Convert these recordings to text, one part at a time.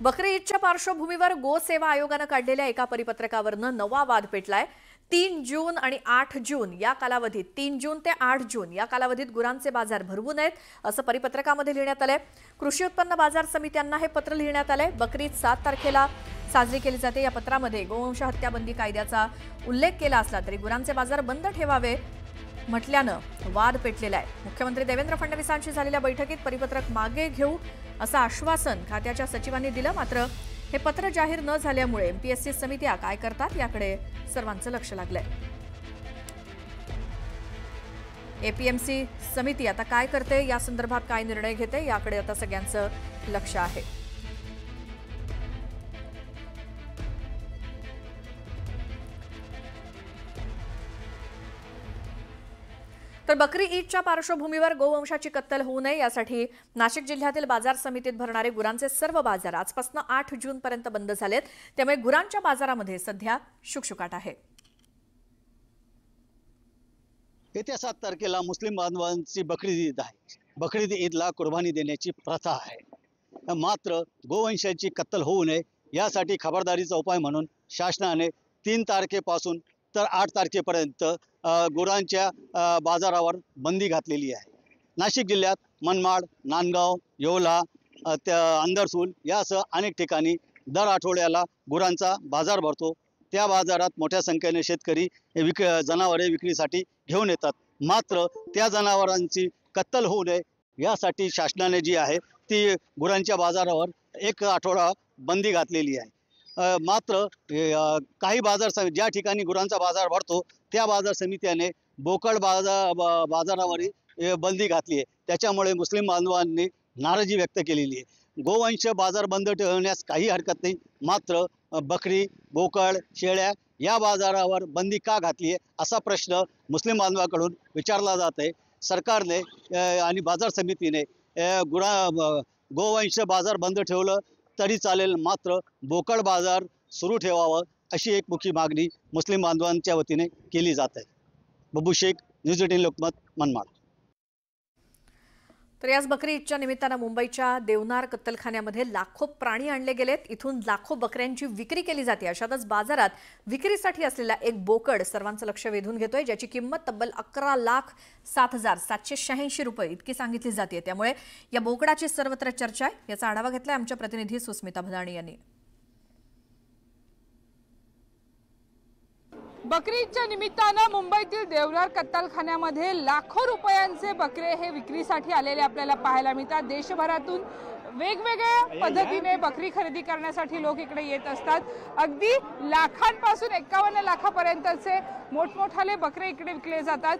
बकरी ईदच्या पार्श्वभूमीवर गोसेवा आयोगाने काढलेल्या एका परिपत्रकावरनं नवा वाद पेटलाय। 3 जून आणि 8 जून या कालावधीत 3 जून ते 8 जून या कालावधीत गुरांचे बाजार भरवू नयेत असं परिपत्रकामध्ये लिहिण्यात आलंय। कृषी उत्पन्न बाजार समित्यांना हे पत्र लिहिण्यात आलंय। बकरी ईद 7 तारखेला साजरी केली जाते। या पत्रामध्ये गोवंश हत्या बंदी कायद्याचा उल्लेख केला असला तरी गुरांचे बाजार बंद ठेवावे म्हटल्यानं वाद पेटलेला आहे। मुख्यमंत्री देवेंद्र फडणवीसांशी झालेल्या बैठकीत परिपत्रक मागे घेऊ असं आश्वासन खात्याच्या सचिवांनी दिलं। मात्र हे पत्र जाहीर न झाल्यामुळे एमपीएससी समित्या काय करतात याकडे सर्वांचं लक्ष लागलंय। एपीएमसी समिती आता काय करते, या संदर्भात काय निर्णय घेते याकडे आता सगळ्यांचं लक्ष आहे। तर बकरी ईदच्या पार्श्वभूमीवर गोवंशाची कत्तल होऊ नये यासाठी नाशिक जिल्ह्यातील बाजार समितीत भरणारे गुरांचे सर्व बाजार आजपासून 8 जून पर्यंत बंद झालेत। त्यामुळे गुरांच्या बाजारामध्ये सध्या शुकशुकाट आहे। येत्या 7 तारखेला मुस्लिम बांधवांची बकरी ईद आहे। बकरी ईदला कुर्बानी देण्याची प्रथा आहे। मात्र गोवंशाची कत्तल होऊ नये यासाठी खबरदारीचा उपाय म्हणून शासनाने 3 तारखेपासून तर 8 तारखेपर्यंत गुरांच्या बाजारावर बंदी घातलेली आहे। नाशिक जिल्ह्यात मनमाड, नांदगाव, येवला, अंदरसूल यासह अनेक ठिकाणी दर आठवड्याला गुरांचा बाजार भरतो। त्या बाजारात मोठ्या संख्येने शेतकरी जनावरे विक्रीसाठी घेऊन येतात। मात्र त्या जनावरांची कत्तल होऊ नये यासाठी शासनाने जी आहे ती गुरांच्या बाजारावर 1 आठवडा बंदी घातलेली आहे। मात्र काही बाजार ज्या ठिकाणी गुरांचा बाजार भरतो त्या बाजार समित्याने बोकड बाजारावर बंदी घातली आहे। त्याच्यामुळे मुस्लिम बांधवांनी नाराजी व्यक्त केलेली आहे। गोवंश बाजार बंद ठेवण्यास काही हरकत नाही, मात्र बकरी, बोकड, शेळ्या या बाजारावर बंदी का घातली आहे असा प्रश्न मुस्लिम बांधवांकडून विचारला जात आहे। सरकारने आणि बाजार समितीने गोवंश बाजार बंद ठेवलं तरी चालेल, मात्र बोकड बाजार सुरू ठेवावं अशी एक मुख्य मागणी मुस्लिम बांधवांच्या वतीने केली जात आहे। बब्बू शेख, न्यूज 18 लोकमत, मनमाड। तर याच बकरी ईदच्या निमित्तानं मुंबईच्या देवनार कत्तलखान्यामध्ये लाखो प्राणी आणले गेलेत। इथून लाखो बकऱ्यांची विक्री केली जाते। अशातच बाजारात विक्रीसाठी असलेला एक बोकड सर्वांचं लक्ष वेधून घेतोय, ज्याची किंमत तब्बल 11,07,786 रुपये इतकी सांगितली जाते। त्यामुळे या बोकडाची सर्वत्र चर्चा आहे। याचा आढावा घेतलाय आमच्या प्रतिनिधी सुस्मिता भदाणी यांनी। बकरी ईदच्या निमित्तानं मुंबईतील देवनार कत्तलखान्यामध्ये लाखो रुपयांचे बकरे हे विक्रीसाठी आलेले आपल्याला पाहायला मिळतात। देशभरातून वेगवेगळ्या पद्धतीने बकरी खरेदी करण्यासाठी लोक इकडे येत असतात। अगदी लाखांपासून 51 लाखापर्यंतचे मोठमोठाले बकरे इकडे विकले जातात।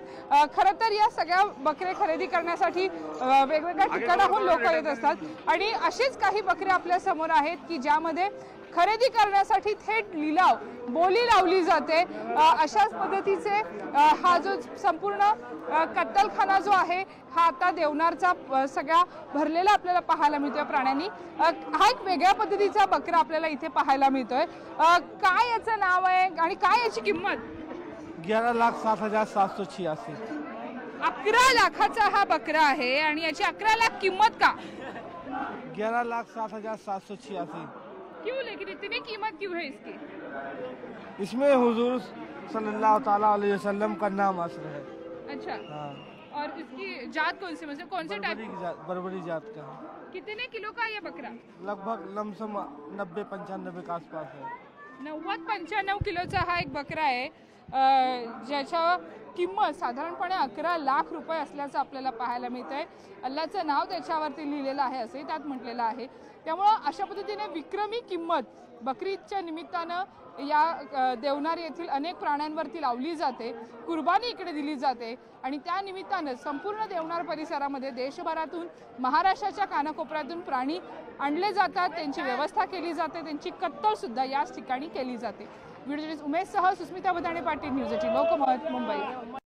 खरं तर या सगळ्या बकरे खरेदी करण्यासाठी वेगवेगळ्या ठिकाणाहून लोक येत असतात आणि असेच काही बकरे आपल्या समोर आहेत की ज्यामध्ये खरेदी करण्यासाठी थेट लिलाव बोली लावली जाते। अशाच पद्धतीचे हा जो संपूर्ण कत्तलखाना जो आहे हा आता देवनारचा सगळा भरलेला आपल्याला पाहायला मिळतोय प्राण्यांनी। हा एक वेगळ्या पद्धतीचा बकरा आपल्याला इथे पाहायला मिळतोय। काय याचं नाव आहे आणि काय याची किंमत? 11,07,786। 11 लाखाचा हा बकरा आहे आणि याची 11 लाख किंमत का? 11,07,786। क्यों, लेकिन इतनी कीमत क्यों है इसकी? इसमें हुजूर सल्लल्लाहु ताला अलैहि वसल्लम का नाम असर है। अच्छा, हाँ। और इसकी जात कौन सी, मतलब कौन से टाइप? बर्बरी जात का। कितने किलो का ये बकरा? लगभग लमसम 90-95 के आसपास है। 90-95 किलोचा हा एक बकरा आहे, ज्याच्या किंमत साधारणपणे 11 लाख रुपये असल्याचं आपल्याला पाहायला मिळतंय। अल्लाचं नाव त्याच्यावरती लिहिलेलं आहे असंही त्यात म्हटलेलं आहे। त्यामुळं अशा पद्धतीने विक्रमी किंमत बकरी ईदच्या निमित्तानं या देवनार येथील अनेक प्राण्यांवरती लावली जाते। कुर्बानी इकडे दिली जाते आणि त्या निमित्तानं संपूर्ण देवनार परिसरामध्ये देशभरातून महाराष्ट्राच्या कानाकोपऱ्यातून प्राणी आणले जातात, त्यांची व्यवस्था केली जाते, त्यांची कत्तल सुद्धा याच ठिकाणी केली जाते। व्हिडिओ जर्नलिस्ट उमेश सह सुस्मिता भदाणे पाटील, न्यूज 18 लोकमत, मुंबई।